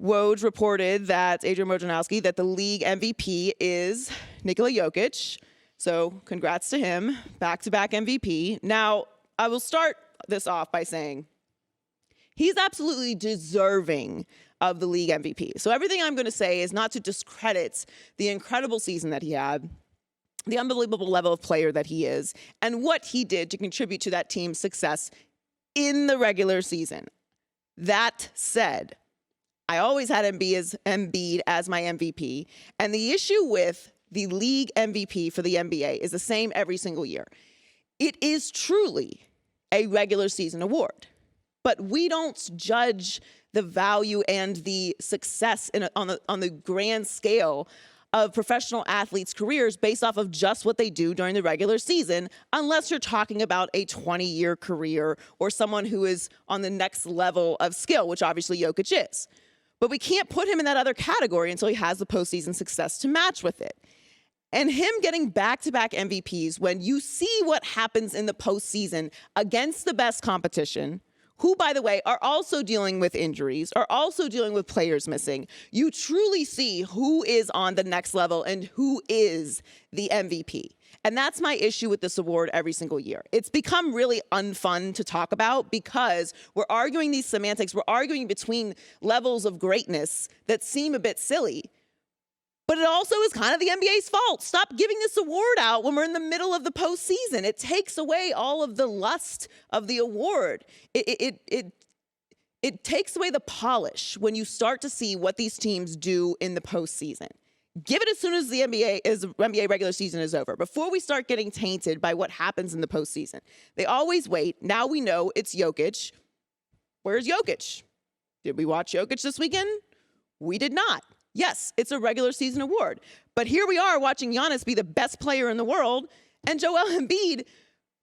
Woj reported that, Adrian Wojnarowski, that the league MVP is Nikola Jokić. So congrats to him, back-to-back MVP. Now, I will start this off by saying he's absolutely deserving of the league MVP. So everything I'm going to say is not to discredit the incredible season that he had, the unbelievable level of player that he is, and what he did to contribute to that team's success in the regular season. That said, I always had Embiid as my MVP, and the issue with the league MVP for the NBA is the same every single year. It is truly a regular season award, but we don't judge the value and the success on the grand scale of professional athletes' careers based off of just what they do during the regular season, unless you're talking about a 20-year career or someone who is on the next level of skill, which obviously Jokić is. But we can't put him in that other category until he has the postseason success to match with it. And him getting back-to-back MVPs when you see what happens in the postseason against the best competition, who, by the way, are also dealing with injuries, are also dealing with players missing, you truly see who is on the next level and who is the MVP. And that's my issue with this award every single year. It's become really unfun to talk about because we're arguing these semantics. We're arguing between levels of greatness that seem a bit silly. But it also is kind of the NBA's fault. Stop giving this award out when we're in the middle of the postseason. It takes away all of the lust of the award. It takes away the polish when you start to see what these teams do in the postseason. Give it as soon as the NBA regular season is over, before we start getting tainted by what happens in the postseason. They always wait. Now we know it's Jokić. Where's Jokić? Did we watch Jokić this weekend? We did not. Yes, it's a regular season award. But here we are watching Giannis be the best player in the world and Joel Embiid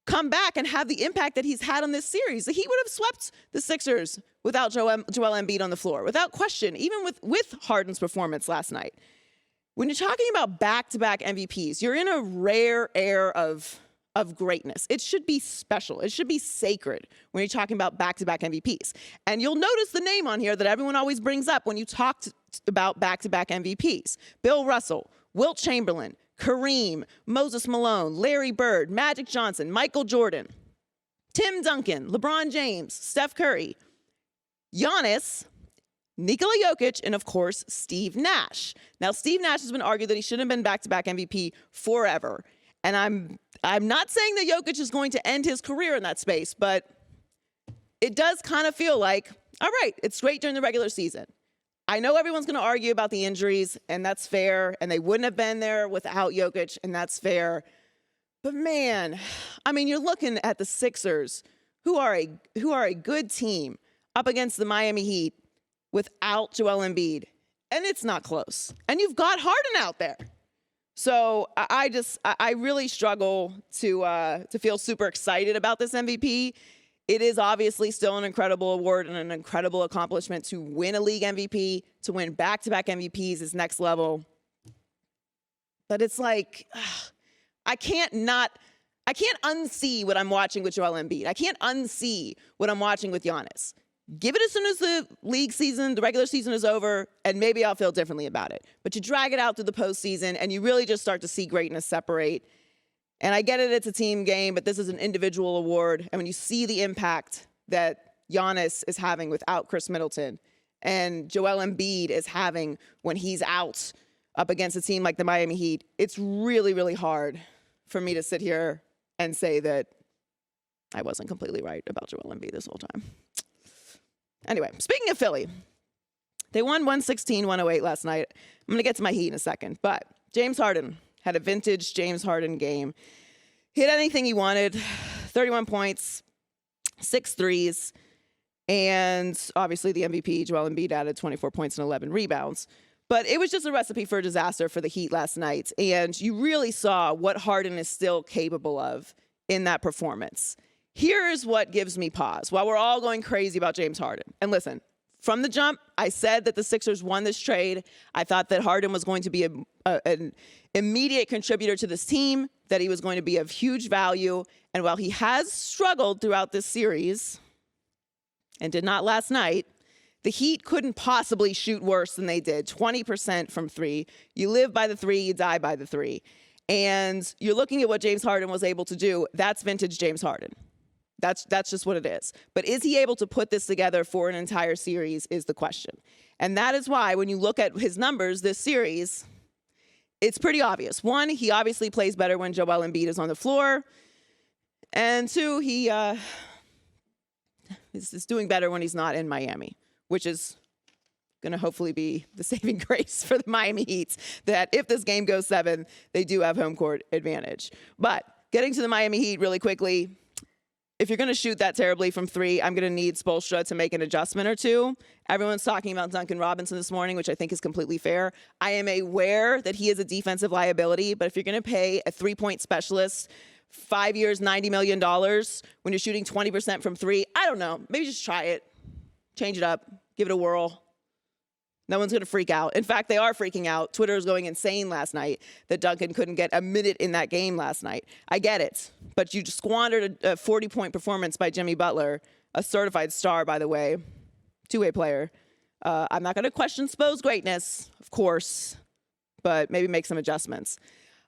come back and have the impact that he's had on this series. The Heat would have swept the Sixers without Joel Embiid on the floor, without question, even with Harden's performance last night. When you're talking about back-to-back MVPs, you're in a rare air of greatness. It should be special. It should be sacred when you're talking about back-to-back MVPs. And you'll notice the name on here that everyone always brings up when you talk about back-to-back MVPs. Bill Russell, Wilt Chamberlain, Kareem, Moses Malone, Larry Bird, Magic Johnson, Michael Jordan, Tim Duncan, LeBron James, Steph Curry, Giannis, Nikola Jokić, and of course, Steve Nash. Now, Steve Nash has been argued that he shouldn't have been back-to-back MVP forever. And I'm not saying that Jokić is going to end his career in that space, but it does kind of feel like, all right, it's great during the regular season. I know everyone's going to argue about the injuries, and that's fair, and they wouldn't have been there without Jokić, and that's fair. But man, I mean, you're looking at the Sixers, who are a good team, up against the Miami Heat without Joel Embiid, and it's not close. And you've got Harden out there. So I really struggle to feel super excited about this MVP. It is obviously still an incredible award and an incredible accomplishment to win a league MVP, to win back-to-back MVPs is next level. But it's like, I can't unsee what I'm watching with Joel Embiid. I can't unsee what I'm watching with Giannis. Give it as soon as the league season, the regular season is over, and maybe I'll feel differently about it. But you drag it out through the postseason, and you really just start to see greatness separate. And I get it, it's a team game, but this is an individual award. And when you see the impact that Giannis is having without Chris Middleton and Joel Embiid is having when he's out up against a team like the Miami Heat, it's really, really hard for me to sit here and say that I wasn't completely right about Joel Embiid this whole time. Anyway, speaking of Philly, they won 116-108 last night. I'm going to get to my Heat in a second, but James Harden had a vintage James Harden game. Hit anything he wanted, 31 points, 6 threes, and obviously the MVP, Joel Embiid, added 24 points and 11 rebounds. But it was just a recipe for disaster for the Heat last night, and you really saw what Harden is still capable of in that performance. Here is what gives me pause while we're all going crazy about James Harden. And listen, from the jump, I said that the Sixers won this trade. I thought that Harden was going to be an immediate contributor to this team, that he was going to be of huge value. And while he has struggled throughout this series and did not last night, The Heat couldn't possibly shoot worse than they did, 20% from three. You live by the three, you die by the three. And you're looking at what James Harden was able to do. That's vintage James Harden. That's just what it is. But is he able to put this together for an entire series is the question. And that is why when you look at his numbers this series, it's pretty obvious. One, he obviously plays better when Joel Embiid is on the floor. And two, he is doing better when he's not in Miami, which is going to hopefully be the saving grace for the Miami Heat, that if this game goes 7, they do have home court advantage. But getting to the Miami Heat really quickly, if you're going to shoot that terribly from three, I'm going to need Spoelstra to make an adjustment or two. Everyone's talking about Duncan Robinson this morning, which I think is completely fair. I am aware that he is a defensive liability, but if you're going to pay a three-point specialist 5 years, $90 million when you're shooting 20% from three, I don't know. Maybe just try it. Change it up. Give it a whirl. No one's going to freak out. In fact, they are freaking out. Twitter was going insane last night that Duncan couldn't get a minute in that game last night. I get it. But you just squandered a 40-point performance by Jimmy Butler, a certified star, by the way, two-way player. I'm not going to question Spo's greatness, of course, but maybe make some adjustments.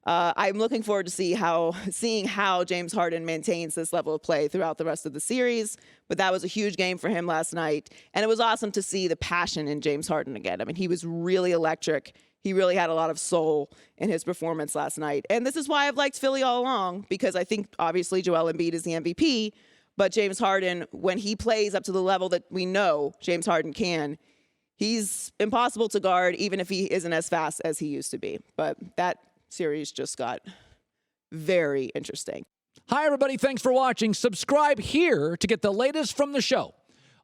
I'm looking forward to seeing how James Harden maintains this level of play throughout the rest of the series. But that was a huge game for him last night. And it was awesome to see the passion in James Harden again. I mean, he was really electric. He really had a lot of soul in his performance last night. And this is why I've liked Philly all along, because I think obviously Joel Embiid is the MVP. But James Harden, when he plays up to the level that we know James Harden can, he's impossible to guard, even if he isn't as fast as he used to be. But that series just got very interesting. Hi, everybody. Thanks for watching. Subscribe here to get the latest from the show.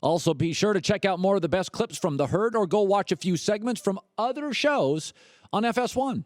Also, be sure to check out more of the best clips from The Herd or go watch a few segments from other shows on FS1.